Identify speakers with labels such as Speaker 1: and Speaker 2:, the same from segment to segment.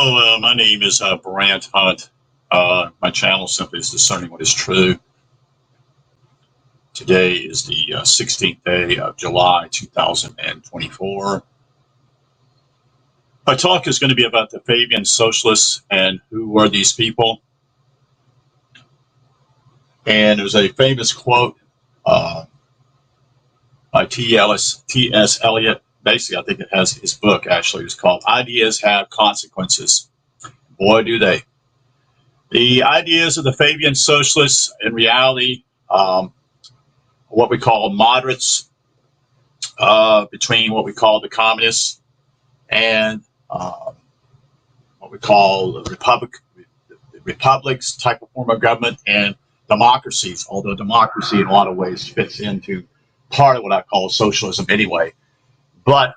Speaker 1: Hello, my name is Brant Hunt. My channel simply is Discerning What Is True. Today is the 16th day of July 2024. My talk is going to be about the Fabian Socialists and who are these people. And there's a famous quote by T.S. Eliot. Basically, I think it has his book, actually. It's called Ideas Have Consequences. Boy, do they. The ideas of the Fabian Socialists, in reality, what we call moderates between what we call the communists and what we call the republics type of form of government and democracies, although democracy in a lot of ways fits into part of what I call socialism anyway. But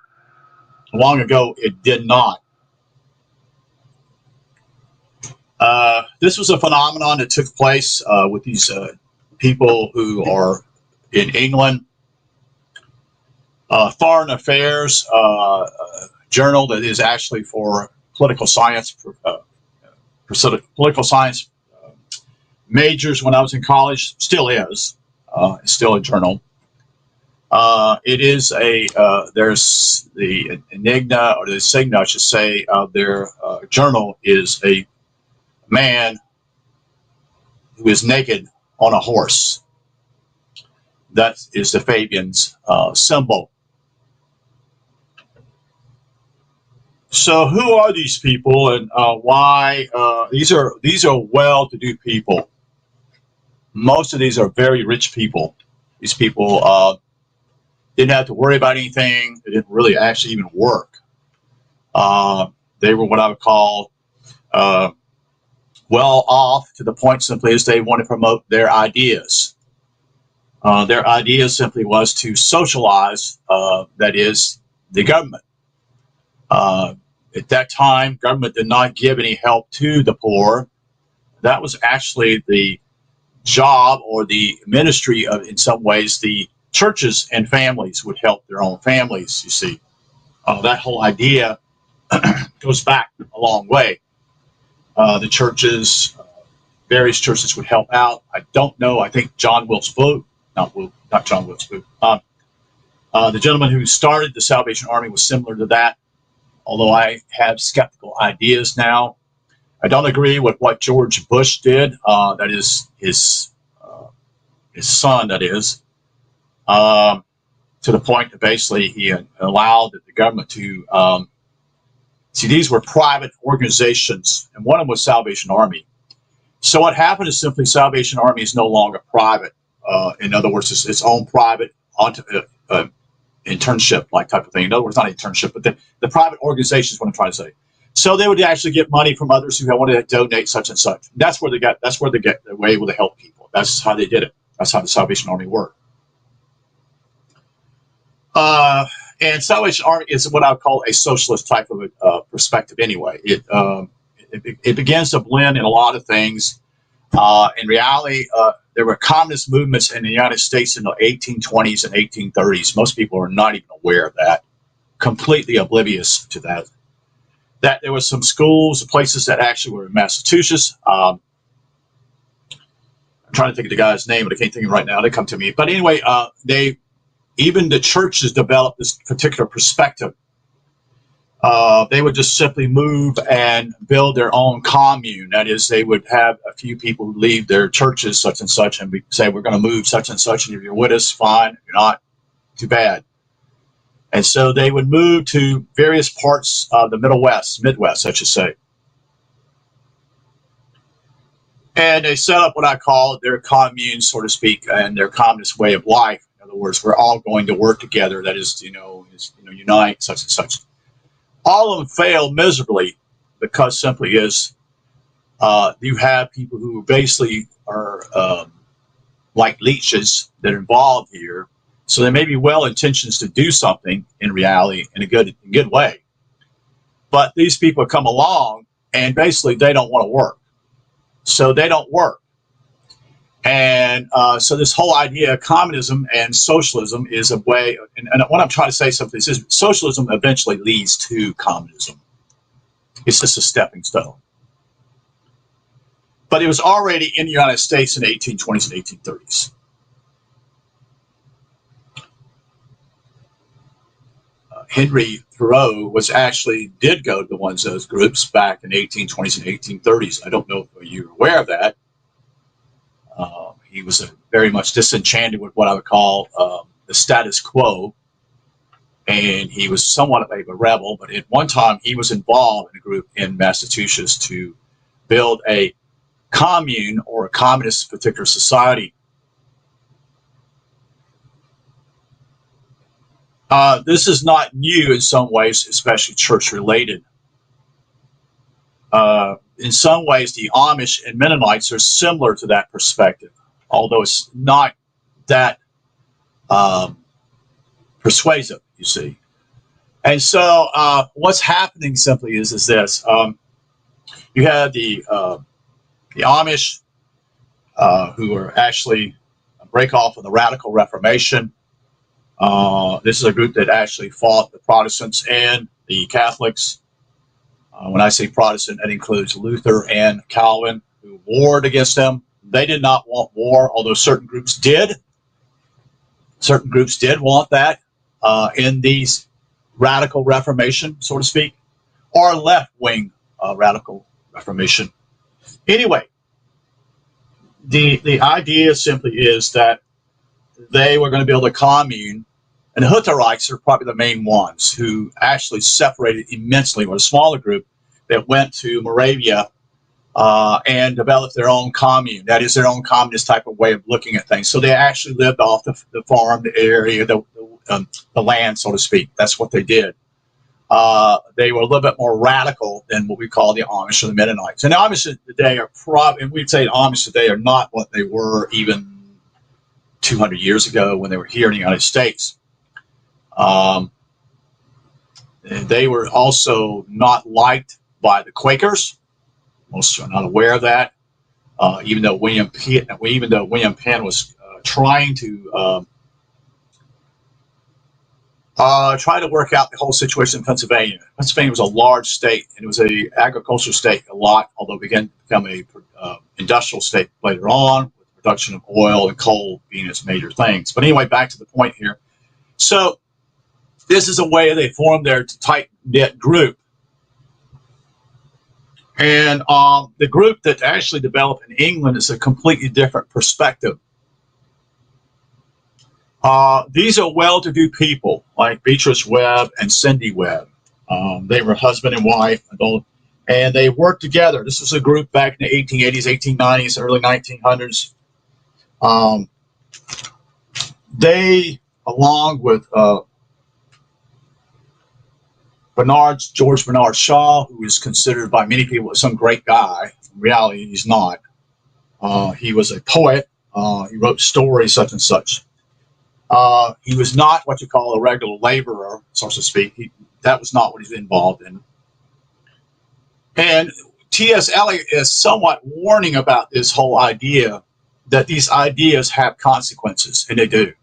Speaker 1: long ago, it did not. This was a phenomenon that took place with these people who are in England. Foreign Affairs journal that is actually for political science, majors when I was in college, still is. It's still a journal. It is there's the enigma, or the signa, I should say, of their journal is a man who is naked on a horse. That is the Fabian's symbol. So who are these people, and why? These are well-to-do people. Most of these are very rich people. These people didn't have to worry about anything. They didn't really actually even work. They were what I would call well off, to the point simply as they want to promote their ideas. Their idea simply was to socialize, that is, the government. At that time, government did not give any help to the poor. That was actually the job or the ministry of, in some ways, the churches and families would help their own families, you see. That whole idea goes back a long way. The churches, various churches would help out. I don't know, I think John Wilkes Booth, not John Wilkes Booth. The gentleman who started the Salvation Army was similar to that, although I have skeptical ideas now. I don't agree with what George Bush did, that is his son, that is, to the point that basically he allowed the government to, see, these were private organizations, and one of them was Salvation Army. So what happened is simply Salvation Army is no longer private. In other words, it's its own private internship like type of thing. In other words, not internship, but the private organization is what I'm trying to say. So they would actually get money from others who wanted to donate such and such. That's where they were able to help people. That's how they did it. That's how the Salvation Army worked. And Salvation Army is what I would call a socialist type of perspective anyway. It begins to blend in a lot of things. In reality, there were communist movements in the United States in the 1820s and 1830s. Most people are not even aware of that, completely oblivious to that. That there were some schools, places that actually were in Massachusetts. I'm trying to think of the guy's name, but I can't think of it right now. They come to me. But anyway, even the churches developed this particular perspective. They would just simply move and build their own commune. That is, they would have a few people who leave their churches, such and such, and we say, we're going to move such and such, and if you're with us, fine. If you're not, too bad. And so they would move to various parts of the Midwest, I should say. And they set up what I call their commune, so to speak, and their communist way of life. In other words, we're all going to work together. That is, unite, such and such. All of them failed miserably because simply is you have people who basically are like leeches that are involved here. So there may be well intentions to do something in reality in a good way. But these people come along and basically they don't want to work. So they don't work. And so this whole idea of communism and socialism is a way, and what I'm trying to say something is socialism eventually leads to communism. It's just a stepping stone. But it was already in the United States in the 1820s and 1830s. Henry Thoreau did go to those groups back in the 1820s and 1830s. I don't know if you're aware of that. He was very much disenchanted with what I would call the status quo, and he was somewhat of a rebel. But at one time, he was involved in a group in Massachusetts to build a commune or a communist particular society. This is not new in some ways, especially church related. In some ways, the Amish and Mennonites are similar to that perspective, although it's not that persuasive, you see. And so what's happening simply is this. You have the Amish who are actually a break off of the Radical Reformation. This is a group that actually fought the Protestants and the Catholics. When I say Protestant, that includes Luther and Calvin, who warred against them. They did not want war, although certain groups did. Certain groups did want that in these Radical Reformation, so to speak, or left-wing Radical Reformation. Anyway, the idea simply is that they were going to build a commune, and the Hutterites are probably the main ones who actually separated immensely, with a smaller group that went to Moravia and developed their own commune. That is their own communist type of way of looking at things. So they actually lived off the farm, the area, the land, so to speak. That's what they did. They were a little bit more radical than what we call the Amish or the Mennonites. And the Amish today are probably, and we'd say the Amish today are not what they were even 200 years ago when they were here in the United States. They were also not liked by the Quakers. Most are not aware of that. Even though William Penn was trying to try to work out the whole situation in Pennsylvania. Pennsylvania was a large state, and it was an agricultural state a lot, although it began to become a industrial state later on, with the production of oil and coal being its major things. But anyway, back to the point here. So this is a way they formed their tight-knit group. And the group that actually developed in England is a completely different perspective. These are well-to-do people like Beatrice Webb and Cindy Webb. They were husband and wife, and they worked together. This was a group back in the 1880s, 1890s, early 1900s. They, along with George Bernard Shaw, who is considered by many people some great guy. In reality, he's not. He was a poet. He wrote stories such and such. He was not what you call a regular laborer, so to speak. That was not what he's involved in. And T.S. Eliot is somewhat warning about this whole idea that these ideas have consequences, and they do.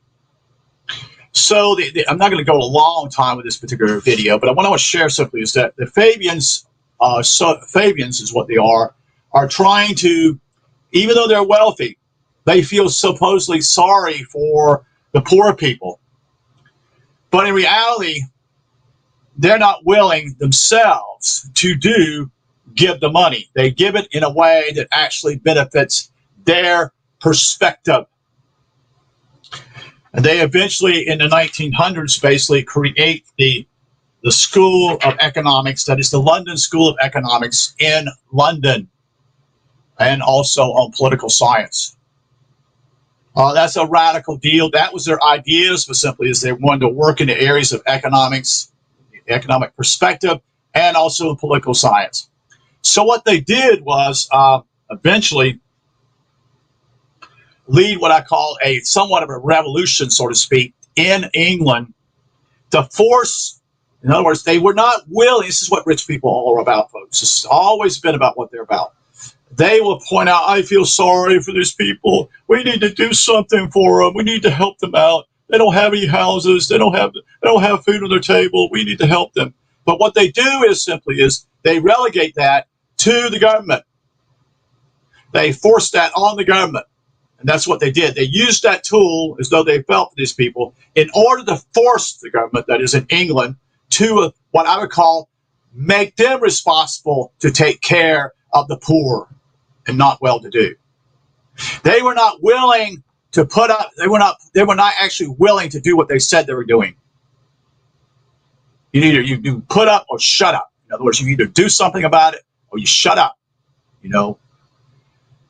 Speaker 1: So I'm not going to go a long time with this particular video, but what I want to share simply is that the Fabians, Fabians is what they are trying to, even though they're wealthy, they feel supposedly sorry for the poor people. But in reality, they're not willing themselves to give the money. They give it in a way that actually benefits their perspective. And they eventually, in the 1900s, basically create the School of Economics, that is the London School of Economics in London, and also on political science. That's a radical deal. That was their ideas, but simply as they wanted to work in the areas of economics, economic perspective, and also in political science. So what they did was eventually lead what I call somewhat of a revolution, so to speak, in England to force, in other words, they were not willing. This is what rich people are about, folks. It's always been about what they're about. They will point out, I feel sorry for these people. We need to do something for them. We need to help them out. They don't have any houses. They don't have food on their table. We need to help them. But what they do is simply they relegate that to the government. They force that on the government. And that's what they did. They used that tool as though they felt for these people in order to force the government, that is in England, to what I would call make them responsible to take care of the poor and not well-to-do. They were not willing to put up, they were not actually willing to do what they said they were doing. You do put up or shut up. In other words, you either do something about it or you shut up, you know.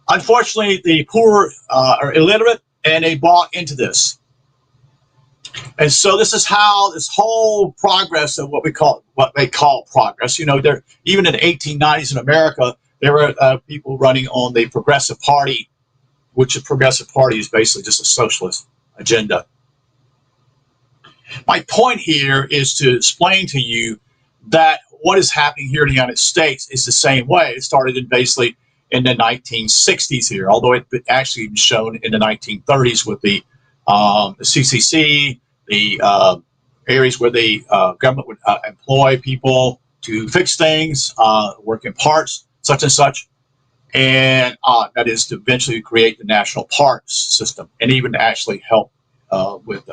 Speaker 1: Unfortunately, the poor are illiterate, and they bought into this. And so this is how this whole progress of what they call progress. You know, even in the 1890s in America, there were people running on the Progressive Party, which the Progressive Party is basically just a socialist agenda. My point here is to explain to you that what is happening here in the United States is the same way. It started basically in the 1960s here, although it actually was shown in the 1930s with the CCC, the areas where the government would employ people to fix things, work in parts, such and such, and that is to eventually create the national parks system and even to actually help with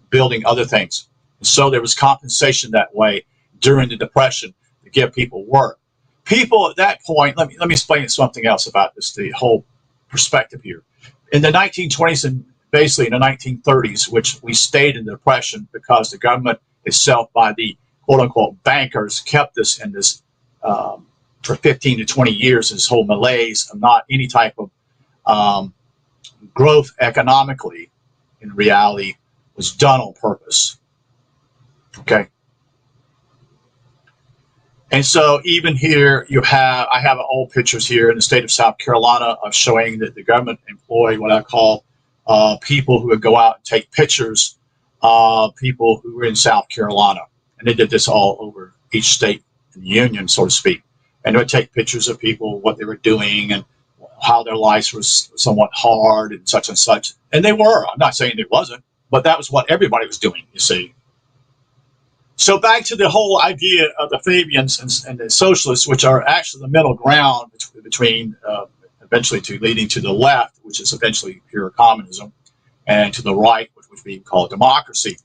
Speaker 1: building other things. So there was compensation that way during the Depression to give people work. People at that point, let me explain something else about this, the whole perspective here. In the 1920s and basically in the 1930s, which we stayed in the Depression because the government itself by the quote-unquote bankers kept us in this for 15 to 20 years, this whole malaise of not any type of growth economically, in reality, was done on purpose. Okay. And so even here I have old pictures here in the state of South Carolina of showing that the government employed what I call people who would go out and take pictures of people who were in South Carolina. And they did this all over each state in the union, so to speak. And they would take pictures of people, what they were doing and how their lives was somewhat hard and such. And they were. I'm not saying it wasn't, but that was what everybody was doing, you see. So back to the whole idea of the Fabians and the socialists, which are actually the middle ground between eventually leading to the left, which is eventually pure communism, and to the right, which would be called democracy.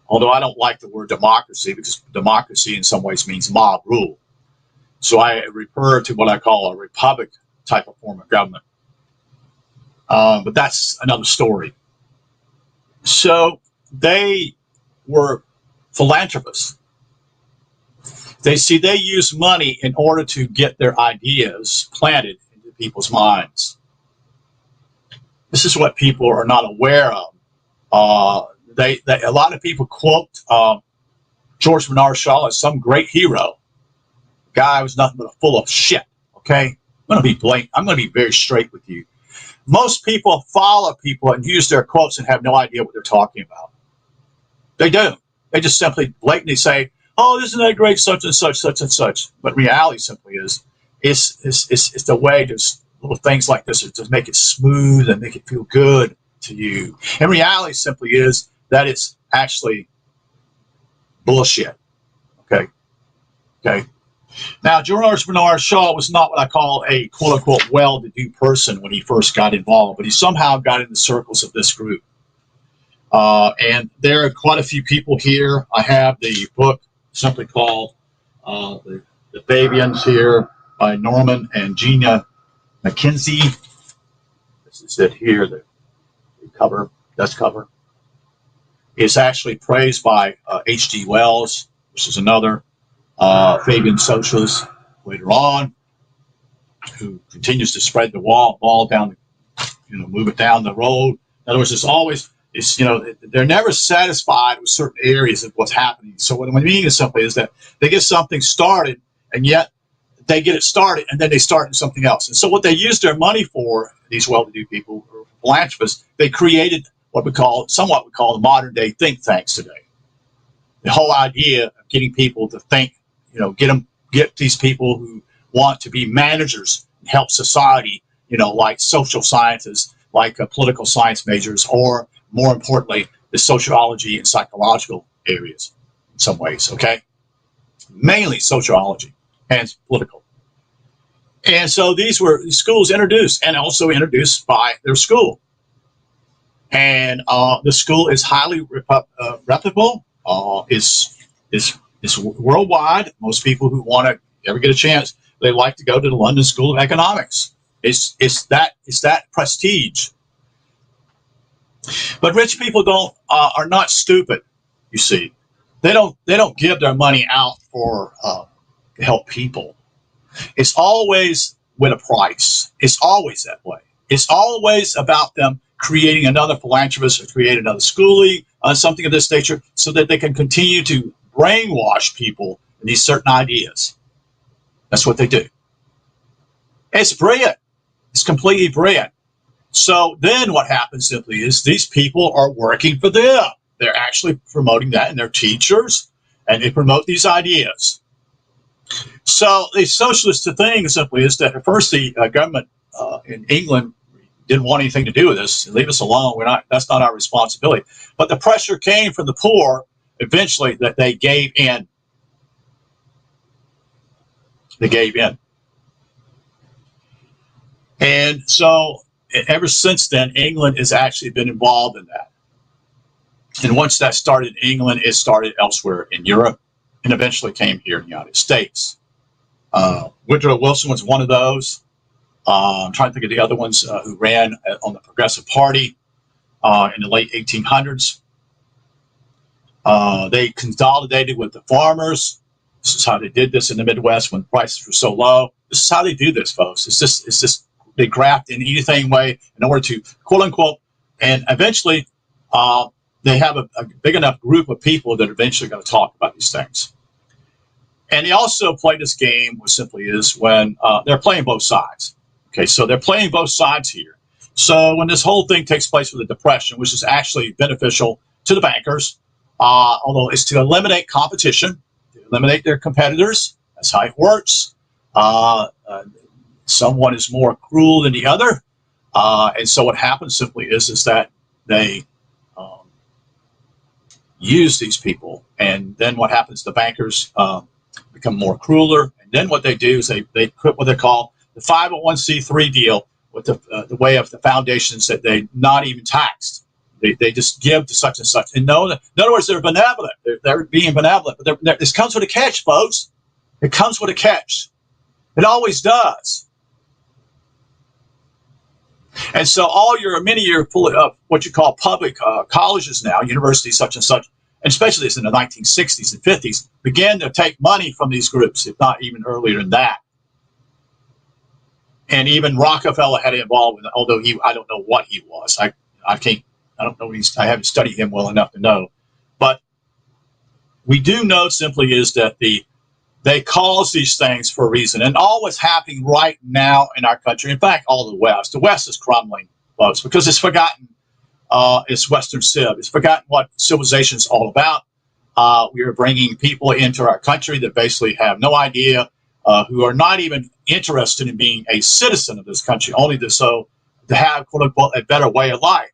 Speaker 1: Although I don't like the word democracy because democracy in some ways means mob rule. So I refer to what I call a republic type of form of government. But that's another story. So they were philanthropists. They use money in order to get their ideas planted into people's minds. This is what people are not aware of. A lot of people quote George Bernard Shaw as some great hero. The guy was nothing but full of shit. Okay, I'm going to be very straight with you. Most people follow people and use their quotes and have no idea what they're talking about. They do. They just simply blatantly say, "Oh, isn't that great, such and such, such and such." But reality simply is, it's the way just little things like this to make it smooth and make it feel good to you. And reality simply is that it's actually bullshit. Okay. Now, George Bernard Shaw was not what I call a quote-unquote well-to-do person when he first got involved, but he somehow got in the circles of this group. And there are quite a few people here. I have the book simply called The Fabians here by Norman and Gina McKenzie. This is it here, the cover, dust cover. It's actually praised by H.G. Wells, which is another Fabian Socialist later on, who continues to spread the ball down, move it down the road. In other words, they're never satisfied with certain areas of what's happening. So what I mean is simply is that they get something started, and yet they get it started, and then they start in something else. And so what they use their money for, these well-to-do people, or philanthropists, they created what we call the modern-day think tanks today. The whole idea of getting people to think, get these people who want to be managers and help society, like social scientists, like political science majors, or more importantly, the sociology and psychological areas in some ways, okay? mainly sociology and political. And so these were schools introduced, and also introduced by their school. And the school is highly reputable. Is worldwide. Most people who want to ever get a chance, they like to go to the London School of Economics. It's that prestige. But rich people are not stupid. You see, they don't give their money out for to help people. It's always with a price. It's always that way. It's always about them creating another philanthropist or create another schooling, something of this nature, so that they can continue to brainwash people in these certain ideas. That's what they do. It's brilliant. It's completely brilliant. So then what happens simply is these people are working for them. They're actually promoting that in their teachers, and they promote these ideas. So the socialist thing simply is that at first the government in England didn't want anything to do with this. Leave us alone. That's not our responsibility. But the pressure came from the poor eventually that they gave in. They gave in. And so ever since then, England has actually been involved in that. And once that started in England, it started elsewhere in Europe and eventually came here in the United States. Woodrow Wilson was one of those. I'm trying to think of the other ones who ran on the Progressive Party in the late 1800s. They consolidated with the farmers. This is how they did this in the Midwest when prices were so low. This is how they do this, folks. It's just they graft in anything way in order to, quote unquote, and eventually they have a big enough group of people that are eventually going to talk about these things. And they also play this game, which simply is when they're playing both sides. Okay, so they're playing both sides here. So when this whole thing takes place with the Depression, which is actually beneficial to the bankers, although it's to eliminate competition, to eliminate their competitors. That's how it works. Someone is more cruel than the other. And so what happens simply is that they use these people. And then what happens, the bankers become more crueler. And then what they do is they put what they call the 501c3 deal with the way of the foundations that they not even taxed. They just give to such and such. And no, in other words, they're benevolent. They're being benevolent. But this comes with a catch, folks. It comes with a catch. It always does. And so many of your what you call public colleges now, universities such and such, and especially in the 1960s and 50s, began to take money from these groups, if not even earlier than that. And even Rockefeller had involved with it, although I don't know what he was. I don't know. I haven't studied him well enough to know. But we do know simply is that they cause these things for a reason. And all what's happening right now in our country, in fact, all of the West is crumbling, folks, because it's forgotten its Western civ. It's forgotten what civilization is all about. We are bringing people into our country that basically have no idea, who are not even interested in being a citizen of this country, only to have, quote unquote, a better way of life.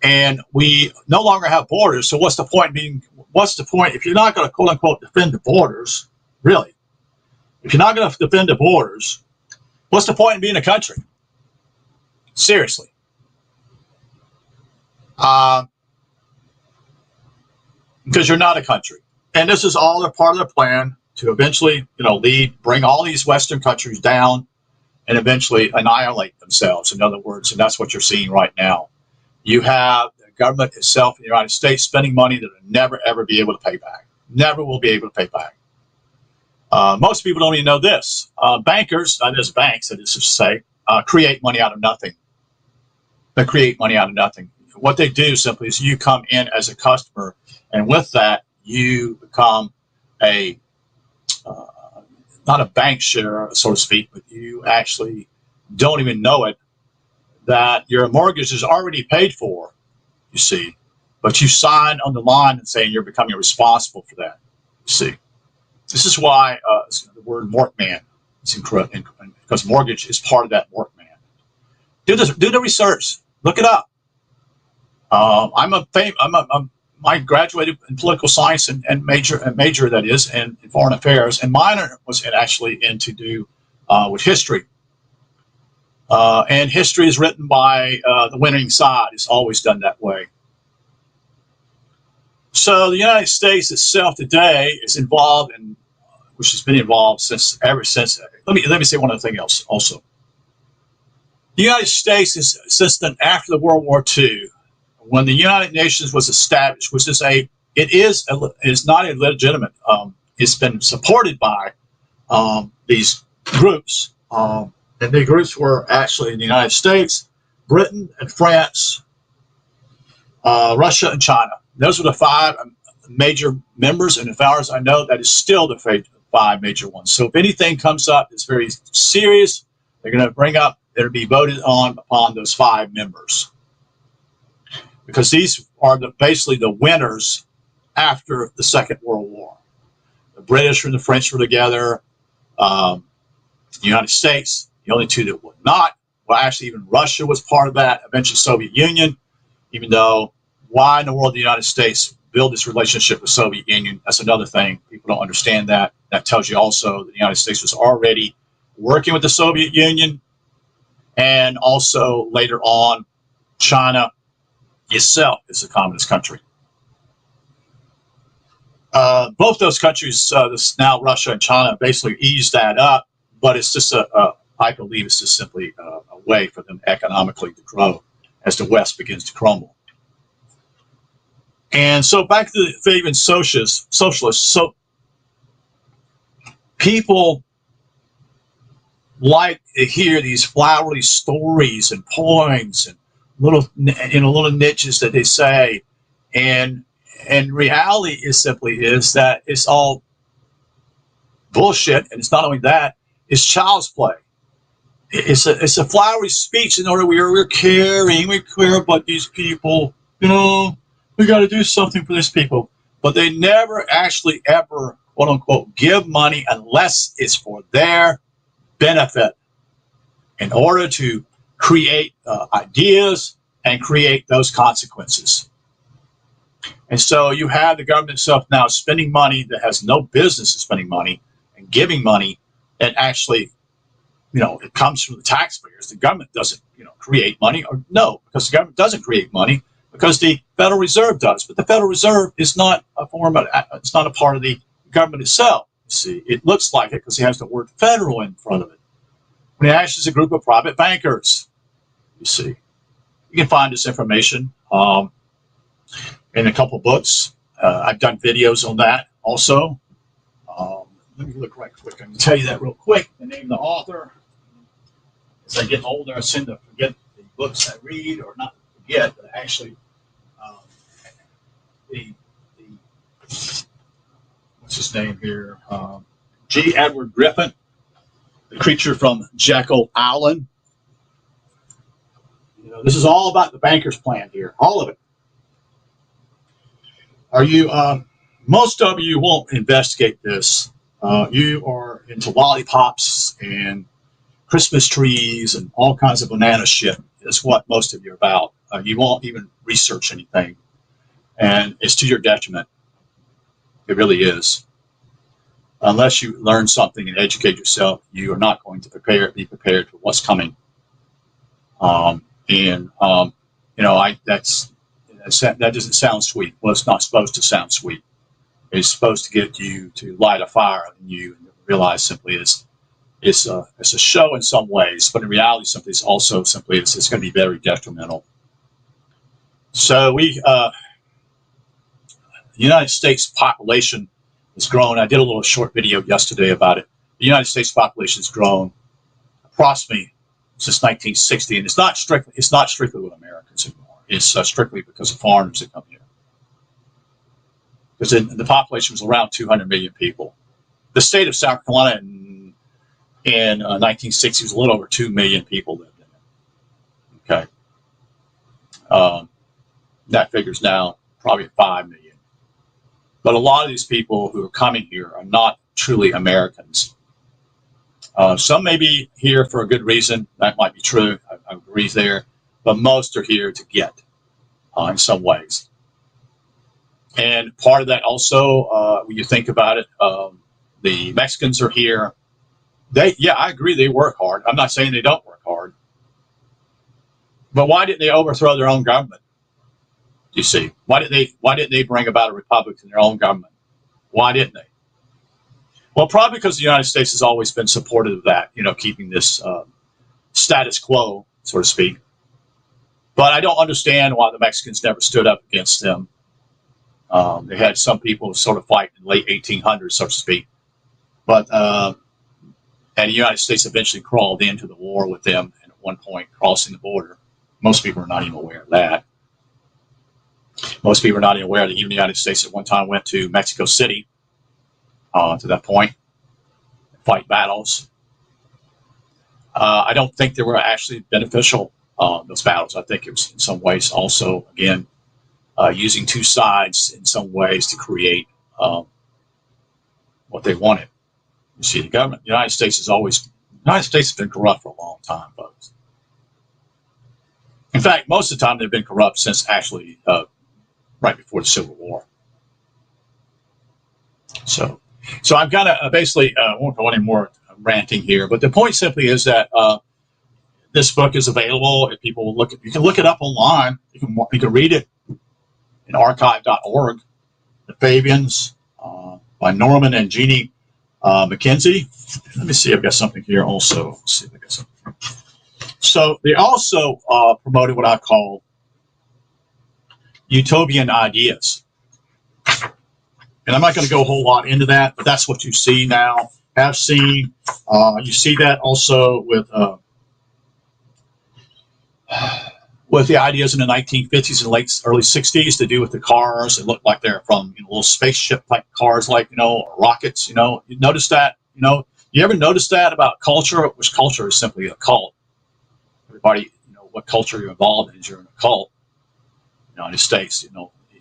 Speaker 1: And we no longer have borders. So what's the point if you're not going to, quote unquote, defend the borders, really? If you're not going to defend the borders, what's the point in being a country? Seriously. Because you're not a country. And this is all a part of their plan to eventually, bring all these Western countries down and eventually annihilate themselves, in other words. And that's what you're seeing right now. You have the government itself in the United States spending money that will never, ever be able to pay back. Never will be able to pay back. Most people don't even know this. Bankers, that is banks, that is to say, create money out of nothing. They create money out of nothing. What they do simply is you come in as a customer, and with that, you become not a bank share, so to speak, but you actually don't even know it, that your mortgage is already paid for, you see, but you sign on the line and saying you're becoming responsible for that, you see. This is why the word mortgage is incorrect, because mortgage is part of that mortgage. Do the research, look it up. my graduated in political science and major that is in foreign affairs, and minor was actually into do with history. And history is written by the winning side. It's always done that way. So the United States itself today is involved in, which has been involved ever since. Let me say one other thing else also. The United States is since then, after the World War II, when the United Nations was established, which is it's not illegitimate. It's been supported by these groups, and the groups were actually in the United States, Britain, and France, Russia, and China. Those were the 5 major members, and as far as I know, that is still the 5 major ones. So if anything comes up that's very serious, they're going to bring up, it'll be voted on upon those 5 members. Because these are basically the winners after the Second World War. The British and the French were together. The United States, the only 2 that would not. Well, actually, even Russia was part of that. Eventually, Soviet Union. Even though, why in the world the United States build this relationship with Soviet Union? That's another thing. People don't understand that. That tells you also that the United States was already working with the Soviet Union, and also later on, China itself is a communist country. Both those countries, now Russia and China, basically eased that up, but it's just I believe it's just simply a way for them economically to grow as the West begins to crumble. And so back to the Fabian Socialist. So people like to hear these flowery stories and poems and little niches that they say, and reality is that it's all bullshit, and it's not only that, it's child's play. It's a flowery speech in order we're caring, we care about these people, we got to do something for these people, but they never actually ever, quote unquote, give money unless it's for their benefit in order to create ideas and create those consequences. And so you have the government itself now spending money that has no business of spending money and giving money that actually, it comes from the taxpayers. The government doesn't, create money, or no, because the government doesn't create money because the Federal Reserve does. But the Federal Reserve is not it's not a part of the government itself. You see, it looks like it because it has the word federal in front of it. When it actually is a group of private bankers, you see. You can find this information in a couple books. I've done videos on that also. Let me look right quick. I can tell you that real quick. The name of the author. As I get older, I tend to forget the books I read, or not forget, but actually what's his name here? G. Edward Griffin, The Creature from Jekyll Island. This is all about the banker's plan here, all of it. Most of you won't investigate this. You are into lollipops and Christmas trees and all kinds of banana shit. Is what most of you are about. You won't even research anything, and it's to your detriment. It really is. Unless you learn something and educate yourself, you are not going to be prepared for what's coming. That doesn't sound sweet. Well, it's not supposed to sound sweet. It's supposed to get you to light a fire in you and realize simply it's a show in some ways, but in reality, simply it's also simply it's going to be very detrimental. So the United States population has grown. I did a little short video yesterday about it. The United States population has grown approximately since 1960, and it's not strictly with Americans anymore. It's strictly because of foreigners that come here. Because the population was around 200 million people. The state of South Carolina in 1960 was a little over 2 million people lived in it. Okay. That figure's now probably 5 million. But a lot of these people who are coming here are not truly Americans. Some may be here for a good reason. That might be true. I agree there. But most are here to get in some ways. And part of that also, when you think about it, the Mexicans are here. Yeah, I agree, they work hard. I'm not saying they don't work hard. But why didn't they overthrow their own government? You see, why didn't they bring about a republic in their own government? Why didn't they? Well, probably because the United States has always been supportive of that, keeping this status quo, so to speak. But I don't understand why the Mexicans never stood up against them. They had some people sort of fight in the late 1800s, so to speak. But and the United States eventually crawled into the war with them, and at one point crossing the border. Most people are not even aware of that. Most people are not even aware that even the United States at one time went to Mexico City to that point, fight battles. I don't think they were actually beneficial, those battles. I think it was in some ways also, again, using two sides in some ways to create what they wanted. You see, the government, the United States has been corrupt for a long time, folks. In fact, most of the time they've been corrupt since actually right before the Civil War. So I'm kind of basically, I won't go any more ranting here, but the point simply is that this book is available. If people will you can look it up online. You can read it in archive.org. The Fabians by Norman and Jeannie McKenzie. Let me see. I've got something here also. Let's see if I got something. So they also promoted what I call utopian ideas. And I'm not going to go a whole lot into that, but that's what you see now, have seen. You see that also with the ideas in the 1950s and early 60s to do with the cars. It looked like they're from little spaceship type cars, like, or rockets. You notice that. You ever notice that about culture? Which culture is simply a cult. Everybody, what culture you're involved in is you're in a cult. United States,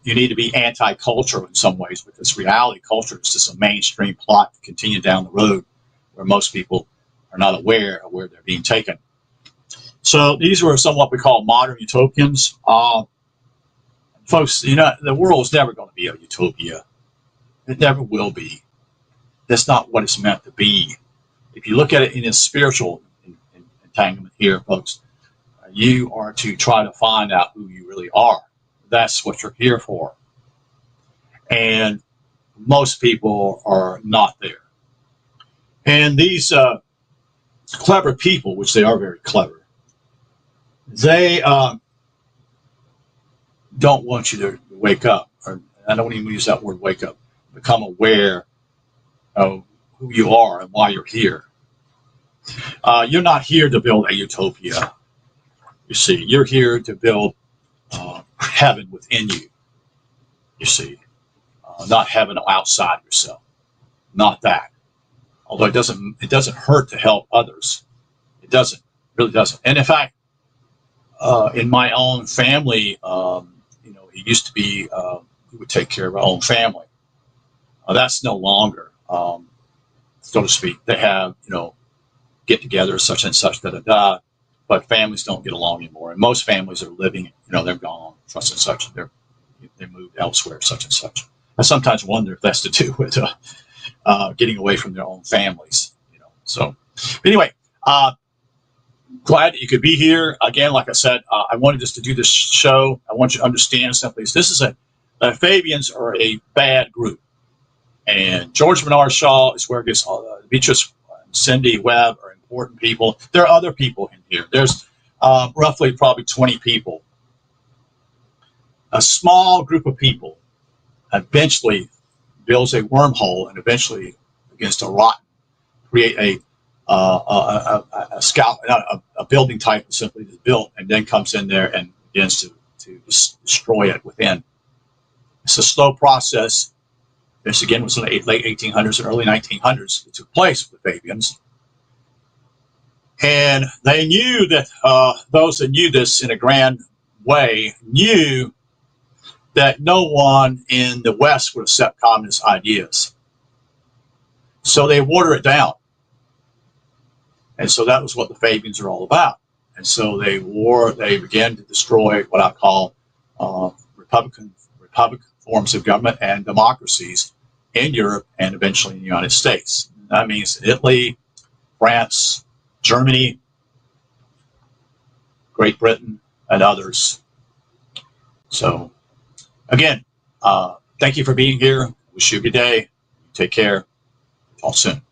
Speaker 1: you need to be anti-culture in some ways, because reality culture is just a mainstream plot to continue down the road where most people are not aware of where they're being taken. So these were somewhat we call modern utopians. Folks, the world is never going to be a utopia. It never will be. That's not what it's meant to be. If you look at it in a spiritual entanglement here, folks, you are to try to find out who you really are. That's what you're here for. And most people are not there. And these clever people, which they are very clever, they don't want you to wake up. Or I don't even use that word wake up. Become aware of who you are and why you're here. You're not here to build a utopia. You see, you're here to build heaven within you. You see, not heaven outside yourself. Not that. Although it doesn't hurt to help others. It doesn't, really doesn't. And in fact, in my own family, it used to be we would take care of our own family. That's no longer, so to speak. They have, get together, such and such, da-da-da. But families don't get along anymore. And most families are living, they're gone, such and such. They moved elsewhere, such and such. I sometimes wonder if that's to do with getting away from their own families. So anyway, glad that you could be here. Again, like I said, I wanted just to do this show. I want you to understand simply, the Fabians are a bad group. And George Bernard Shaw is where it gets Beatrice and Cindy Webb are important people. There are other people in here. There's roughly probably 20 people. A small group of people eventually builds a wormhole and eventually begins to rot, create a building type simply is built and then comes in there and begins to destroy it within. It's a slow process. This again was in the late 1800s and early 1900s. It took place with the Fabians. And they knew that those that knew this in a grand way knew that no one in the West would accept communist ideas. So they water it down. And so that was what the Fabians are all about. And so they began to destroy what I call forms of government and democracies in Europe and eventually in the United States. That means Italy, France, Germany, Great Britain, and others. So, again, thank you for being here. Wish you a good day. Take care. Talk soon.